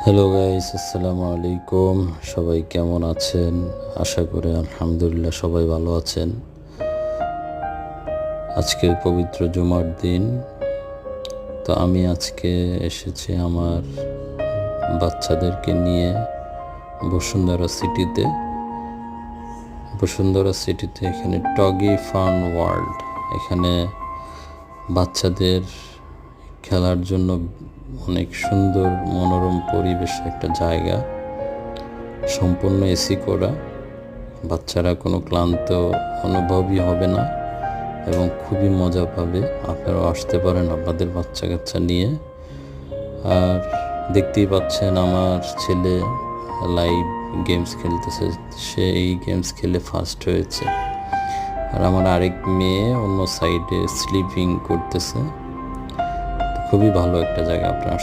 Hello guys, আসসালামু আলাইকুম। সবাই কেমন আছেন? আশা করি আলহামদুলিল্লাহ সবাই ভালো আছেন। আজকে পবিত্র জুমার দিন। তো আমি আজকে এসেছি আমার বাচ্চাদেরকে নিয়ে বসুন্ধরা সিটিতে এখানে টগি ফান ওয়ার্ল্ড। এখানে বাচ্চাদের খেলার জন্য অনেক সুন্দর মনোরম পরিবেশ একটা জায়গা, সম্পূর্ণ এসি করা। বাচ্চারা কোনো ক্লান্ত অনুভবই হবে না এবং খুবই মজা পাবে। আপনারাও আসতে পারেন আপনাদের বাচ্চা কাচ্চা নিয়ে। আর দেখতেই পাচ্ছেন আমার ছেলে লাইভ গেমস খেলতেছে, সে এই গেমস খেলে ফার্স্ট হয়েছে। আর আমার আরেক মেয়ে অন্য সাইডে স্লিপিং করতেছে। খুবই ভালো একটা জায়গা, আপনারা